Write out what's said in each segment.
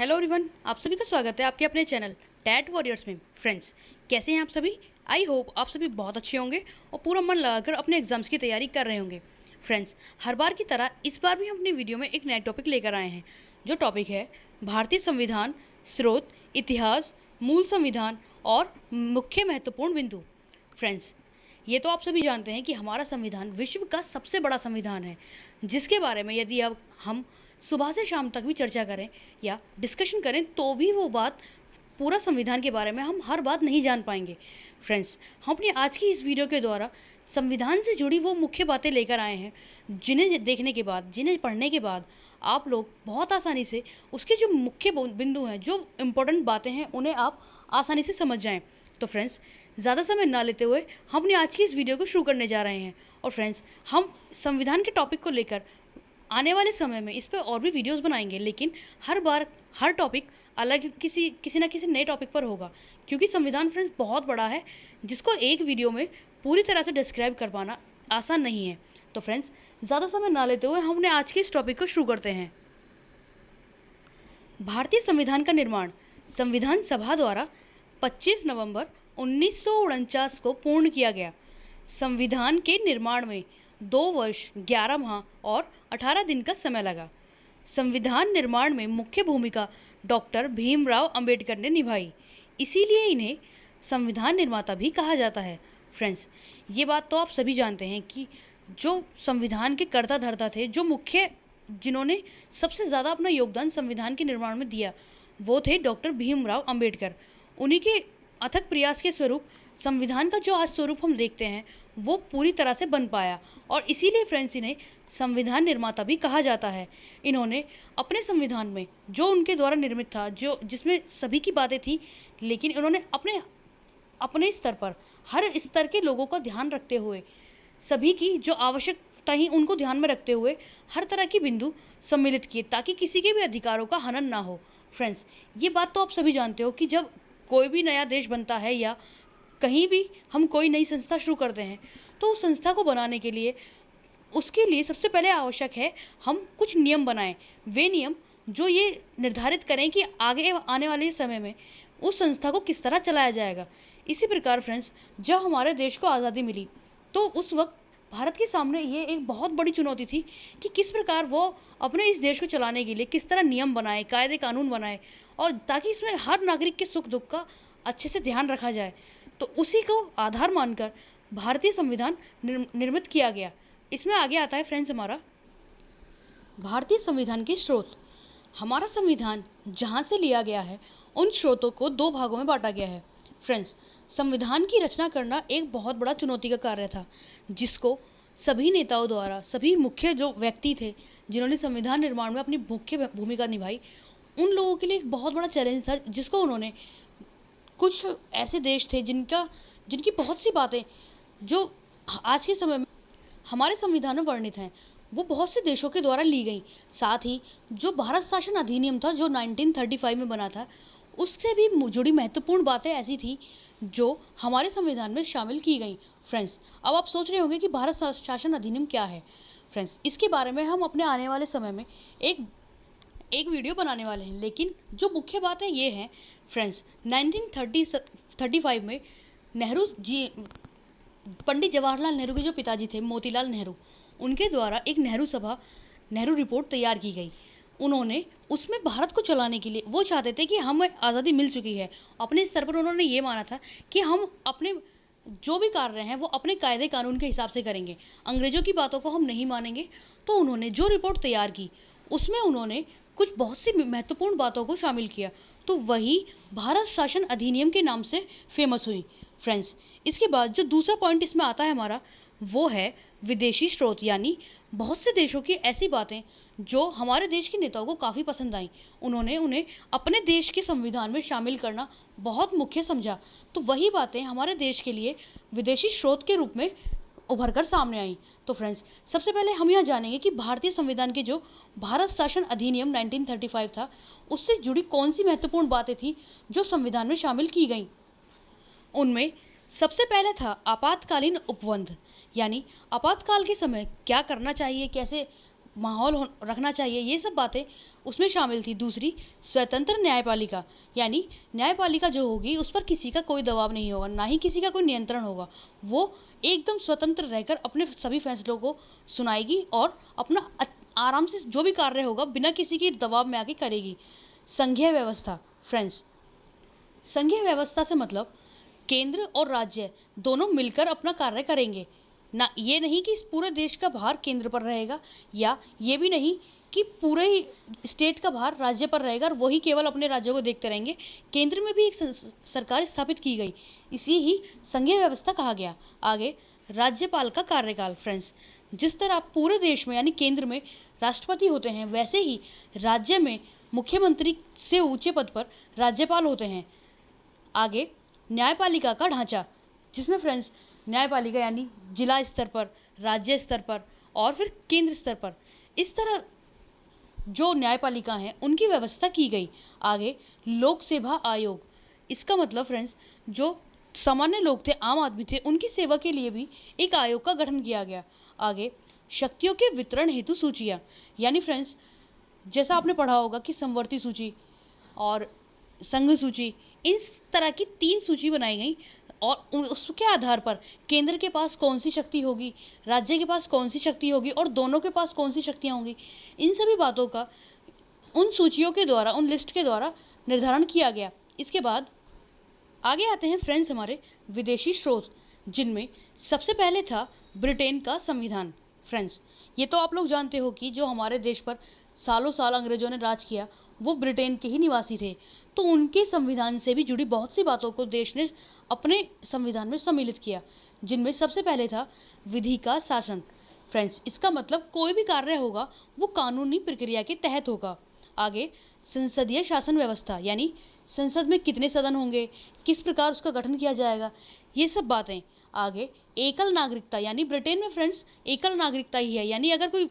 Hello everyone, आप सभी का स्वागत है आपके अपने चैनल टैट वॉरियर्स में। फ्रेंड्स, कैसे हैं आप सभी? आई होप आप सभी बहुत अच्छे होंगे और पूरा मन लगाकर अपने एग्जाम्स की तैयारी कर रहे होंगे। फ्रेंड्स, हर बार की तरह इस बार भी हम अपनी वीडियो में एक नया टॉपिक लेकर आए हैं, जो टॉपिक है भारतीय संविधान, स्रोत, इतिहास, मूल संविधान और मुख्य महत्वपूर्ण बिंदु। फ्रेंड्स, ये तो आप सभी जानते हैं कि हमारा संविधान विश्व का सबसे बड़ा संविधान है, जिसके बारे में यदि अब हम सुबह से शाम तक भी चर्चा करें या डिस्कशन करें तो भी वो बात, पूरा संविधान के बारे में हम हर बात नहीं जान पाएंगे। फ्रेंड्स, हम अपनी आज की इस वीडियो के द्वारा संविधान से जुड़ी वो मुख्य बातें लेकर आए हैं, जिन्हें देखने के बाद, जिन्हें पढ़ने के बाद आप लोग बहुत आसानी से उसके जो मुख्य बिंदु हैं, जो इम्पोर्टेंट बातें हैं, उन्हें आप आसानी से समझ जाएं। तो फ्रेंड्स, ज़्यादा समय ना लेते हुए हम अपनी आज की इस वीडियो को शुरू करने जा रहे हैं। और फ्रेंड्स, हम संविधान के टॉपिक को लेकर आने वाले समय में इस पर और भी वीडियोस बनाएंगे, लेकिन हर बार हर टॉपिक अलग किसी ना किसी नए टॉपिक पर होगा, क्योंकि संविधान फ्रेंड्स बहुत बड़ा है, जिसको एक वीडियो में पूरी तरह से डिस्क्राइब कर पाना आसान नहीं है। तो फ्रेंड्स, ज़्यादा समय ना लेते हुए हमने आज के इस टॉपिक को शुरू करते हैं। भारतीय संविधान का निर्माण संविधान सभा द्वारा 25 नवंबर 1949 को पूर्ण किया गया। संविधान के निर्माण में 2 वर्ष 11 माह और 18 दिन का समय लगा। संविधान निर्माण में मुख्य भूमिका डॉक्टर भीमराव अंबेडकर ने निभाई, इसीलिए इन्हें संविधान निर्माता भी कहा जाता है। फ्रेंड्स, ये बात तो आप सभी जानते हैं कि जो संविधान के कर्ता धर्ता थे, जो मुख्य जिन्होंने सबसे ज़्यादा अपना योगदान संविधान के निर्माण में दिया, वो थे डॉक्टर भीमराव अंबेडकर। उन्हीं के अथक प्रयास के स्वरूप संविधान का जो आज स्वरूप हम देखते हैं, वो पूरी तरह से बन पाया, और इसीलिए फ्रेंड्स इन्हें संविधान निर्माता भी कहा जाता है। इन्होंने अपने संविधान में, जो उनके द्वारा निर्मित था, जो जिसमें सभी की बातें थी, लेकिन इन्होंने अपने स्तर पर, हर स्तर के लोगों का ध्यान रखते हुए, सभी की जो आवश्यकता ही उनको ध्यान में रखते हुए हर तरह की बिंदु सम्मिलित किए, ताकि किसी के भी अधिकारों का हनन ना हो। फ्रेंड्स, ये बात तो आप सभी जानते हो कि जब कोई भी नया देश बनता है या कहीं भी हम कोई नई संस्था शुरू करते हैं, तो उस संस्था को बनाने के लिए, उसके लिए सबसे पहले आवश्यक है हम कुछ नियम बनाएं। वे नियम जो ये निर्धारित करें कि आगे आने वाले समय में उस संस्था को किस तरह चलाया जाएगा। इसी प्रकार फ्रेंड्स, जब हमारे देश को आज़ादी मिली, तो उस वक्त भारत के सामने ये एक बहुत बड़ी चुनौती थी कि किस प्रकार वो अपने इस देश को चलाने के लिए किस तरह नियम बनाए, कायदे कानून बनाए, और ताकि इसमें हर नागरिक के सुख दुख का अच्छे से ध्यान रखा जाए। तो उसी को आधार मानकर भारतीय संविधान निर्मित किया गया। इसमें आगे आता है फ्रेंड्स हमारा भारतीय संविधान के स्रोत। हमारा संविधान जहाँ से लिया गया है, उन स्रोतों को 2 भागों में बांटा गया है। फ्रेंड्स, संविधान की रचना करना एक बहुत बड़ा चुनौती का कार्य था, जिसको सभी नेताओं द्वारा, सभी मुख्य जो व्यक्ति थे जिन्होंने संविधान निर्माण में अपनी मुख्य भूमिका निभाई, उन लोगों के लिए एक बहुत बड़ा चैलेंज था, जिसको उन्होंने, कुछ ऐसे देश थे जिनकी बहुत सी बातें जो आज के समय में हमारे संविधान में वर्णित हैं, वो बहुत से देशों के द्वारा ली गई। साथ ही जो भारत शासन अधिनियम था, जो 1935 में बना था, उससे भी जुड़ी महत्वपूर्ण बातें ऐसी थी जो हमारे संविधान में शामिल की गई। फ्रेंड्स, अब आप सोच रहे होंगे कि भारत शासन अधिनियम क्या है। फ्रेंड्स, इसके बारे में हम अपने आने वाले समय में एक वीडियो बनाने वाले हैं, लेकिन जो मुख्य बातें ये हैं फ्रेंड्स, 1935 में नेहरू जी, पंडित जवाहरलाल नेहरू के जो पिताजी थे मोतीलाल नेहरू, उनके द्वारा एक नेहरू रिपोर्ट तैयार की गई। उन्होंने उसमें भारत को चलाने के लिए, वो चाहते थे कि हमें आज़ादी मिल चुकी है, अपने स्तर पर उन्होंने ये माना था कि हम अपने जो भी कार्य हैं वो अपने कायदे कानून के हिसाब से करेंगे, अंग्रेजों की बातों को हम नहीं मानेंगे। तो उन्होंने जो रिपोर्ट तैयार की, उसमें उन्होंने कुछ बहुत सी महत्वपूर्ण बातों को शामिल किया, तो वही भारत शासन अधिनियम के नाम से फेमस हुई। फ्रेंड्स, इसके बाद जो दूसरा पॉइंट इसमें आता है हमारा, वो है विदेशी स्रोत, यानी बहुत से देशों की ऐसी बातें जो हमारे देश के नेताओं को काफ़ी पसंद आई, उन्होंने उन्हें अपने देश के संविधान में शामिल करना बहुत मुख्य समझा। तो वही बातें हमारे देश के लिए विदेशी स्रोत के रूप में उभर कर सामने आई। तो फ्रेंड्स, सबसे पहले हम यह जानेंगे कि भारतीय संविधान के जो भारत शासन अधिनियम 1935 था, उससे जुड़ी कौन सी महत्वपूर्ण बातें थी जो संविधान में शामिल की गई। उनमें सबसे पहले था आपातकालीन उपबंध, यानी आपातकाल के समय क्या करना चाहिए, कैसे माहौल रखना चाहिए, ये सब बातें उसमें शामिल थी। दूसरी, स्वतंत्र न्यायपालिका, यानी न्यायपालिका जो होगी उस पर किसी का कोई दबाव नहीं होगा, ना ही किसी का कोई नियंत्रण होगा। वो एकदम स्वतंत्र रहकर अपने सभी फैसलों को सुनाएगी और अपना आराम से जो भी कार्य होगा बिना किसी के दबाव में आके करेगी। संघीय व्यवस्था फ्रेंड्स, संघीय व्यवस्था से मतलब केंद्र और राज्य दोनों मिलकर अपना कार्य करेंगे। ना ये नहीं कि इस पूरे देश का भार केंद्र पर रहेगा, या ये भी नहीं कि पूरे ही स्टेट का भार राज्य पर रहेगा और वही केवल अपने राज्यों को देखते रहेंगे। केंद्र में भी एक सरकार स्थापित की गई, इसी ही संघीय व्यवस्था कहा गया। आगे, राज्यपाल का कार्यकाल फ्रेंड्स, जिस तरह पूरे देश में यानी केंद्र में राष्ट्रपति होते हैं, वैसे ही राज्य में मुख्यमंत्री से ऊंचे पद पर राज्यपाल होते हैं। आगे, न्यायपालिका का ढांचा, जिसमें फ्रेंड्स न्यायपालिका यानी जिला स्तर पर, राज्य स्तर पर और फिर केंद्र स्तर पर, इस तरह जो न्यायपालिका हैं उनकी व्यवस्था की गई। आगे, लोक सेवा आयोग, इसका मतलब फ्रेंड्स जो सामान्य लोग थे, आम आदमी थे, उनकी सेवा के लिए भी एक आयोग का गठन किया गया। आगे, शक्तियों के वितरण हेतु सूचियाँ, यानी फ्रेंड्स जैसा आपने पढ़ा होगा कि समवर्ती सूची और संघ सूची, इस तरह की 3 सूची बनाई गई और उसके आधार पर केंद्र के पास कौन सी शक्ति होगी, राज्य के पास कौन सी शक्ति होगी और दोनों के पास कौन सी शक्तियाँ होंगी, इन सभी बातों का उन सूचियों के द्वारा, उन लिस्ट के द्वारा निर्धारण किया गया। इसके बाद आगे आते हैं फ्रेंड्स हमारे विदेशी स्रोत, जिनमें सबसे पहले था ब्रिटेन का संविधान। फ्रेंड्स ये तो आप लोग जानते हो कि जो हमारे देश पर सालों साल अंग्रेजों ने राज किया वो ब्रिटेन के ही निवासी थे, तो उनके संविधान से भी जुड़ी बहुत सी बातों को देश ने अपने संविधान में सम्मिलित किया, जिनमें सबसे पहले था विधि का शासन। फ्रेंड्स इसका मतलब कोई भी कार्य होगा वो कानूनी प्रक्रिया के तहत होगा। आगे, संसदीय शासन व्यवस्था, यानी संसद में कितने सदन होंगे, किस प्रकार उसका गठन किया जाएगा, ये सब बातें। आगे, एकल नागरिकता, यानी ब्रिटेन में फ्रेंड्स एकल नागरिकता ही है, यानी अगर कोई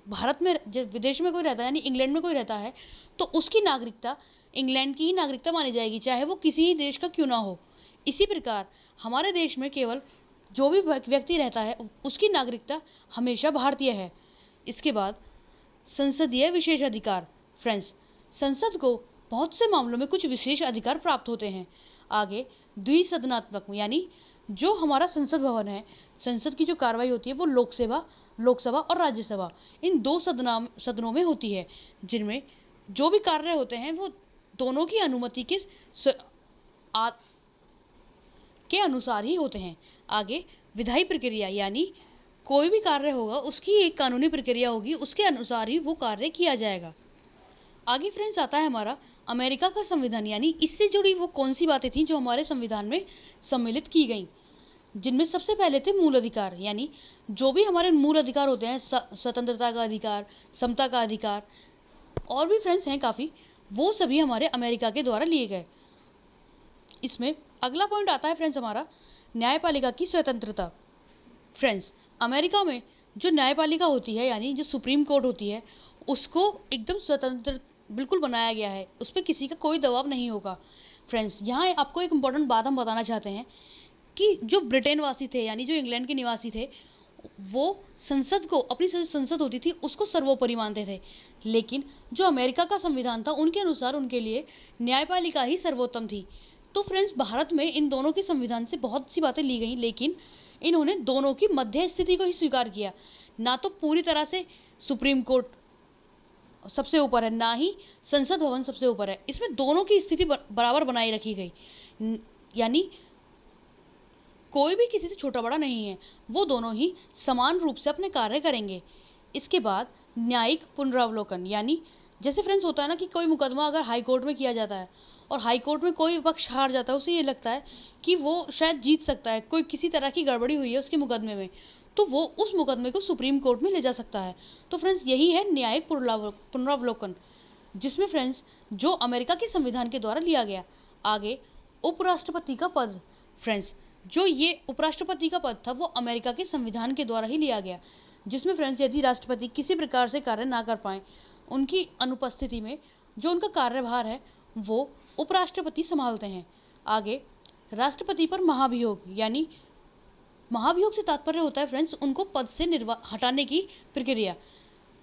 भारत में विदेश में कोई रहता है, यानी इंग्लैंड में कोई रहता है, तो उसकी नागरिकता इंग्लैंड की ही नागरिकता मानी जाएगी, चाहे वो किसी ही देश का क्यों ना हो। इसी प्रकार हमारे देश में केवल जो भी व्यक्ति रहता है उसकी नागरिकता हमेशा भारतीय है। इसके बाद संसदीय विशेष अधिकार। फ्रेंड्स संसद को बहुत से मामलों में कुछ विशेष अधिकार प्राप्त होते हैं। आगे, द्विसदनात्मक, यानी जो हमारा संसद भवन है, संसद की जो कार्रवाई होती है वो लोकसभा और राज्यसभा, इन 2 सदनों में होती है, जिनमें जो भी कार्य होते हैं वो दोनों की अनुमति के अनुसार ही होते हैं। आगे, विधायी प्रक्रिया, यानी कोई भी कार्य होगा उसकी एक कानूनी प्रक्रिया होगी, उसके अनुसार ही वो कार्य किया जाएगा। आगे फ्रेंड्स आता है हमारा अमेरिका का संविधान, यानी इससे जुड़ी वो कौन सी बातें थी जो हमारे संविधान में सम्मिलित की गई, जिनमें सबसे पहले थे मूल अधिकार, यानी जो भी हमारे मूल अधिकार होते हैं, स्वतंत्रता का अधिकार, समता का अधिकार और भी फ्रेंड्स हैं काफ़ी, वो सभी हमारे अमेरिका के द्वारा लिए गए। इसमें अगला पॉइंट आता है फ्रेंड्स हमारा न्यायपालिका की स्वतंत्रता। फ्रेंड्स अमेरिका में जो न्यायपालिका होती है, यानी जो सुप्रीम कोर्ट होती है, उसको एकदम स्वतंत्र बिल्कुल बनाया गया है, उस पर किसी का कोई दबाव नहीं होगा। फ्रेंड्स यहाँ आपको एक इम्पॉर्टेंट बात हम बताना चाहते हैं कि जो ब्रिटेन वासी थे, यानी जो इंग्लैंड के निवासी थे, वो संसद को, अपनी संसद होती थी उसको सर्वोपरि मानते थे, लेकिन जो अमेरिका का संविधान था उनके अनुसार उनके लिए न्यायपालिका ही सर्वोत्तम थी। तो फ्रेंड्स भारत में इन दोनों के संविधान से बहुत सी बातें ली गई, लेकिन इन्होंने दोनों की मध्य स्थिति को ही स्वीकार किया, ना तो पूरी तरह से सुप्रीम कोर्ट सबसे ऊपर है, ना ही संसद भवन सबसे ऊपर है, इसमें दोनों की स्थिति बराबर बनाई रखी गई, यानी कोई भी किसी से छोटा बड़ा नहीं है, वो दोनों ही समान रूप से अपने कार्य करेंगे। इसके बाद न्यायिक पुनरावलोकन, यानी जैसे फ्रेंड्स होता है ना कि कोई मुकदमा अगर हाई कोर्ट में किया जाता है और हाई कोर्ट में कोई पक्ष हार जाता है, उसे ये लगता है कि वो शायद जीत सकता है, कोई किसी तरह की गड़बड़ी हुई है उसके मुकदमे में, तो वो उस मुकदमे को सुप्रीम कोर्ट में ले जा सकता है। तो फ्रेंड्स यही है न्यायिक पुनरावलोकन, जिसमें फ्रेंड्स जो अमेरिका के संविधान के द्वारा लिया गया। आगे, उपराष्ट्रपति का पद। फ्रेंड्स जो ये उपराष्ट्रपति का पद था वो अमेरिका के संविधान के द्वारा ही लिया गया, जिसमें फ्रेंड्स यदि राष्ट्रपति किसी प्रकार से कार्य ना कर पाए, उनकी अनुपस्थिति में जो उनका कार्यभार है वो उपराष्ट्रपति संभालते हैं। आगे, राष्ट्रपति पर महाभियोग, यानी महाभियोग से तात्पर्य होता है फ्रेंड्स उनको पद से हटाने की प्रक्रिया।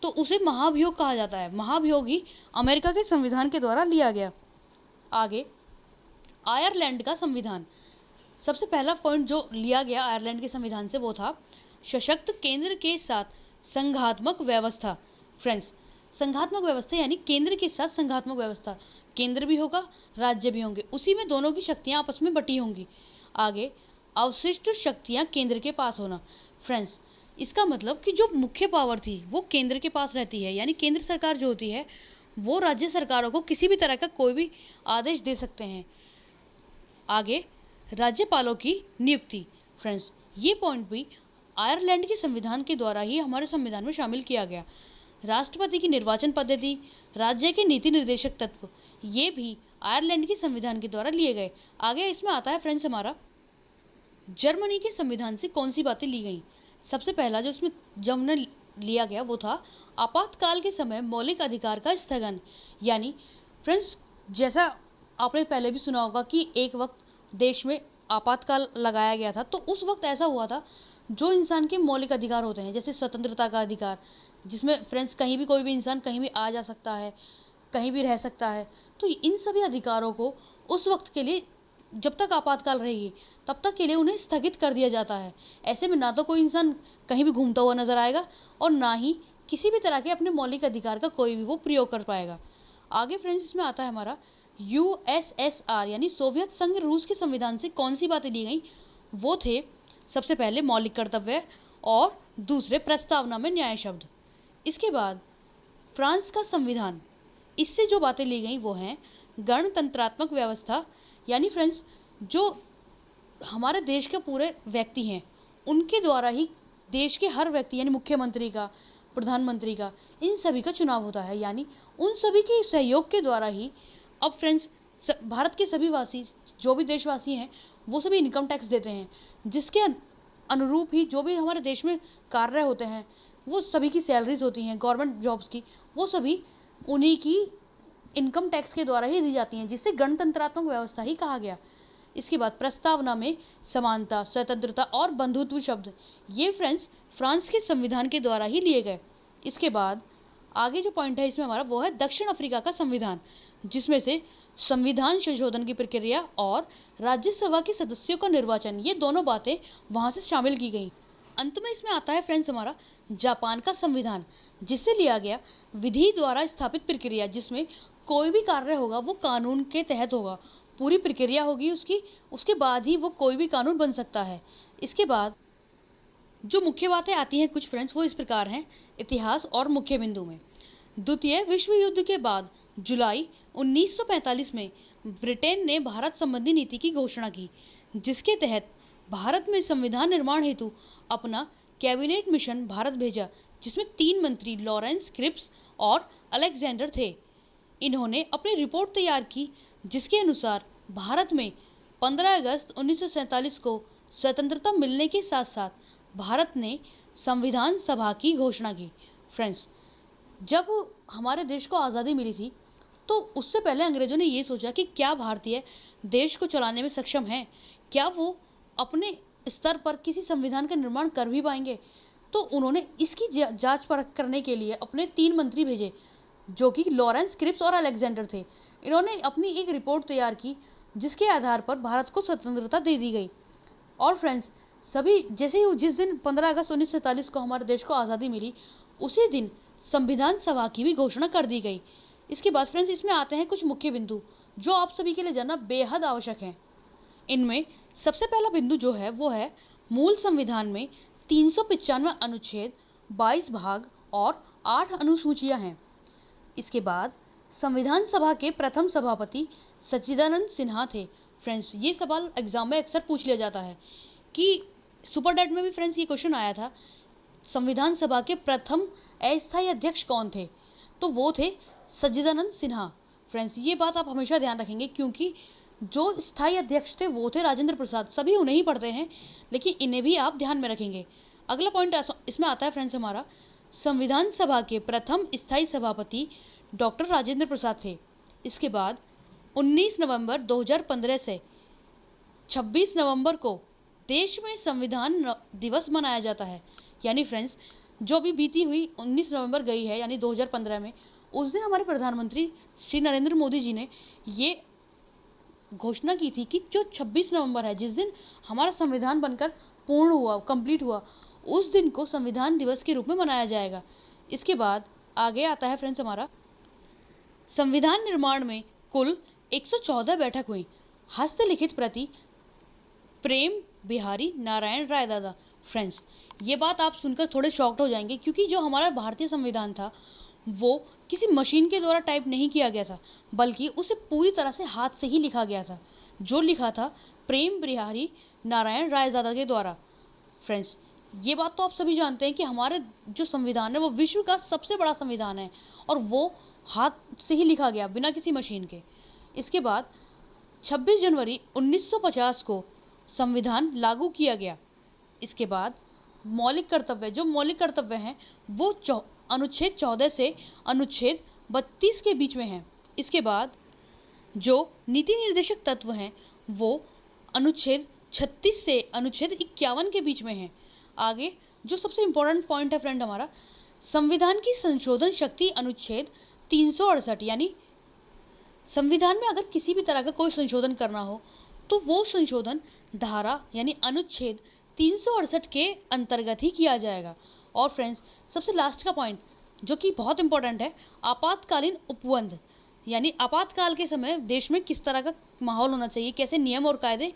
तो उसे महाभियोग कहा जाता है। महाभियोग ही अमेरिका के संविधान के द्वारा लिया गया। आगे आयरलैंड का संविधान। सबसे पहला पॉइंट जो लिया गया आयरलैंड के संविधान से वो था सशक्त केंद्र के साथ संघात्मक व्यवस्था। फ्रेंड्स, संघात्मक व्यवस्था यानी केंद्र के साथ संघात्मक व्यवस्था, केंद्र भी होगा राज्य भी होंगे, उसी में दोनों की शक्तियां आपस में बटी होंगी। आगे अवशिष्ट शक्तियां केंद्र के पास होना। फ्रेंड्स, इसका मतलब कि जो मुख्य पावर थी वो केंद्र के पास रहती है, यानी केंद्र सरकार जो होती है वो राज्य सरकारों को किसी भी तरह का कोई भी आदेश दे सकते हैं। आगे राज्यपालों की नियुक्ति। फ्रेंड्स, ये पॉइंट भी आयरलैंड के संविधान के द्वारा ही हमारे संविधान में शामिल किया गया। राष्ट्रपति की निर्वाचन पद्धति, राज्य के नीति निर्देशक तत्व, ये भी आयरलैंड के संविधान के द्वारा लिए गए। आगे इसमें आता है फ्रेंड्स हमारा जर्मनी के संविधान से कौन सी बातें ली गई। सबसे पहला जो इसमें जर्मनी लिया गया वो था आपातकाल के समय मौलिक अधिकार का स्थगन। यानी फ्रेंड्स, जैसा आपने पहले भी सुना होगा कि एक वक्त देश में आपातकाल लगाया गया था, तो उस वक्त ऐसा हुआ था जो इंसान के मौलिक अधिकार होते हैं, जैसे स्वतंत्रता का अधिकार, जिसमें फ्रेंड्स कहीं भी कोई भी इंसान कहीं भी आ जा सकता है, कहीं भी रह सकता है, तो इन सभी अधिकारों को उस वक्त के लिए, जब तक आपातकाल रहेगी तब तक के लिए उन्हें स्थगित कर दिया जाता है। ऐसे में ना तो कोई इंसान कहीं भी घूमता हुआ नजर आएगा और ना ही किसी भी तरह के अपने मौलिक अधिकार का कोई भी वो प्रयोग कर पाएगा। आगे फ्रेंड्स इसमें आता है हमारा यूएसएसआर यानी सोवियत संघ रूस के संविधान से कौन सी बातें ली गई। वो थे सबसे पहले मौलिक कर्तव्य और दूसरे प्रस्तावना में न्याय शब्द। इसके बाद फ्रांस का संविधान, इससे जो बातें ली गई वो हैं गणतंत्रात्मक व्यवस्था। यानी फ्रेंड्स, जो हमारे देश के पूरे व्यक्ति हैं उनके द्वारा ही देश के हर व्यक्ति यानी मुख्यमंत्री का, प्रधानमंत्री का, इन सभी का चुनाव होता है। यानी उन सभी के सहयोग के द्वारा ही अब फ्रेंड्स भारत के सभी वासी, जो भी देशवासी हैं, वो सभी इनकम टैक्स देते हैं, जिसके अनुरूप ही जो भी हमारे देश में कार्य होते हैं, वो सभी की सैलरीज होती हैं गवर्नमेंट जॉब्स की, वो सभी उन्हीं की इनकम टैक्स के द्वारा ही दी जाती हैं, जिसे गणतंत्रात्मक व्यवस्था ही कहा गया। इसके बाद प्रस्तावना में समानता, स्वतंत्रता और बंधुत्व शब्द, ये फ्रेंड्स फ्रांस के संविधान के द्वारा ही लिए गए। इसके बाद आगे जो पॉइंट है इसमें हमारा वो है दक्षिण अफ्रीका का संविधान, जिसमें से संविधान संशोधन की प्रक्रिया और राज्यसभा के सदस्यों का निर्वाचन, ये दोनों बातें वहां से शामिल की गई। अंत में इसमें आता है फ्रेंड्स हमारा जापान का संविधान, जिससे लिया गया विधि द्वारा स्थापित प्रक्रिया, जिसमें कोई भी कार्य होगा वो कानून के तहत होगा, पूरी प्रक्रिया होगी उसकी, उसके बाद ही वो कोई भी कानून बन सकता है। इसके बाद जो मुख्य बातें आती हैं कुछ फ्रेंड्स वो इस प्रकार हैं इतिहास और मुख्य बिंदु में। द्वितीय विश्व युद्ध के बाद जुलाई 1945 में ब्रिटेन ने भारत संबंधी नीति की घोषणा की, जिसके तहत भारत में संविधान निर्माण हेतु अपना कैबिनेट मिशन भारत भेजा, जिसमें 3 मंत्री लॉरेंस क्रिप्स और अलेक्जेंडर थे। इन्होंने अपनी रिपोर्ट तैयार की, जिसके अनुसार भारत में 15 अगस्त 1947 को स्वतंत्रता मिलने के साथ साथ भारत ने संविधान सभा की घोषणा की। फ्रेंड्स, जब हमारे देश को आज़ादी मिली थी तो उससे पहले अंग्रेजों ने ये सोचा कि क्या भारतीय देश को चलाने में सक्षम हैं, क्या वो अपने स्तर पर किसी संविधान का निर्माण कर भी पाएंगे। तो उन्होंने इसकी जांच परख करने के लिए अपने 3 मंत्री भेजे, जो कि लॉरेंस क्रिप्स और अलेक्जेंडर थे। इन्होंने अपनी एक रिपोर्ट तैयार की, जिसके आधार पर भारत को स्वतंत्रता दे दी गई। और फ्रेंड्स, सभी जैसे ही जिस दिन 15 अगस्त 1947 को हमारे देश को आज़ादी मिली, उसी दिन संविधान सभा की भी घोषणा कर दी गई। इसके बाद फ्रेंड्स इसमें आते हैं कुछ मुख्य बिंदु जो आप सभी के लिए जानना बेहद आवश्यक हैं। इनमें सबसे पहला बिंदु जो है वो है मूल संविधान में 395 अनुच्छेद, 22 भाग और 8 अनुसूचियां हैं। इसके बाद संविधान सभा के प्रथम सभापति सच्चिदानंद सिन्हा थे। फ्रेंड्स, ये सवाल एग्जाम में अक्सर पूछ लिया जाता है कि सुपर डेट में भी फ्रेंड्स ये क्वेश्चन आया था, संविधान सभा के प्रथम अस्थायी अध्यक्ष कौन थे, तो वो थे सच्चिदानंद सिन्हा। फ्रेंड्स, ये बात आप हमेशा ध्यान रखेंगे, क्योंकि जो स्थायी अध्यक्ष थे वो थे राजेंद्र प्रसाद, सभी उन्हें ही पढ़ते हैं, लेकिन इन्हें भी आप ध्यान में रखेंगे। अगला पॉइंट इसमें आता है फ्रेंड्स हमारा संविधान सभा के प्रथम स्थायी सभापति डॉक्टर राजेंद्र प्रसाद थे। इसके बाद 19 नवंबर 2015 से 26 नवंबर को देश में संविधान दिवस मनाया जाता है। यानी फ्रेंड्स, जो अभी बीती हुई 19 नवंबर गई है यानी 2015 में, उस दिन हमारे प्रधानमंत्री श्री नरेंद्र मोदी जी ने ये घोषणा की थी कि जो 26 नवंबर है, जिस दिन हमारा संविधान बनकर पूर्ण हुआ, कंप्लीट हुआ, उस दिन को संविधान दिवस के रूप में मनाया जाएगा। इसके बाद आगे आता है फ्रेंड्स हमारा संविधान निर्माण में कुल 114 बैठक हुई। हस्तलिखित प्रति प्रेम बिहारी नारायण राय दादा। फ्रेंड्स, ये बात आप सुनकर थोड़े शॉक्ड हो जाएंगे, क्योंकि जो हमारा भारतीय संविधान था वो किसी मशीन के द्वारा टाइप नहीं किया गया था, बल्कि उसे पूरी तरह से हाथ से ही लिखा गया था, जो लिखा था प्रेम बिहारी नारायण रायदादा के द्वारा। फ्रेंड्स, ये बात तो आप सभी जानते हैं कि हमारे जो संविधान है वो विश्व का सबसे बड़ा संविधान है, और वो हाथ से ही लिखा गया बिना किसी मशीन के। इसके बाद 26 जनवरी 1950 को संविधान लागू किया गया। इसके बाद मौलिक कर्तव्य हैं वो अनुच्छेद 14 से अनुच्छेद 32 के बीच में हैं। इसके बाद जो नीति निर्देशक तत्व हैं वो अनुच्छेद 36 से अनुच्छेद 51 के बीच में हैं। आगे जो सबसे इम्पोर्टेंट पॉइंट है फ्रेंड हमारा, संविधान की संशोधन शक्ति अनुच्छेद 368, यानी संविधान में अगर किसी भी तरह का कोई संशोधन करना हो तो वो संशोधन धारा यानी अनुच्छेद 368 के अंतर्गत ही किया जाएगा। और फ्रेंड्स, सबसे लास्ट का पॉइंट जो कि बहुत इंपॉर्टेंट है, आपातकालीन उपबंध, यानी आपातकाल के समय देश में किस तरह का माहौल होना चाहिए, कैसे नियम और कायदे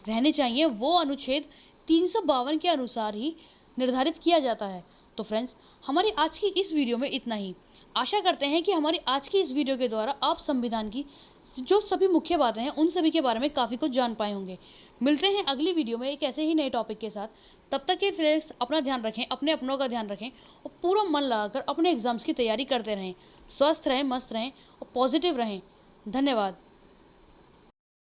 रहने चाहिए, वो अनुच्छेद 352 के अनुसार ही निर्धारित किया जाता है। तो फ्रेंड्स, हमारी आज की इस वीडियो में इतना ही। आशा करते हैं कि हमारी आज की इस वीडियो के द्वारा आप संविधान की जो सभी मुख्य बातें हैं उन सभी के बारे में काफ़ी कुछ जान पाए होंगे। मिलते हैं अगली वीडियो में एक ऐसे ही नए टॉपिक के साथ। तब तक के फ्रेंड्स, अपना ध्यान रखें, अपने अपनों का ध्यान रखें और पूरा मन लगाकर अपने एग्जाम्स की तैयारी करते रहें। स्वस्थ रहें, मस्त रहें और पॉजिटिव रहें। धन्यवाद।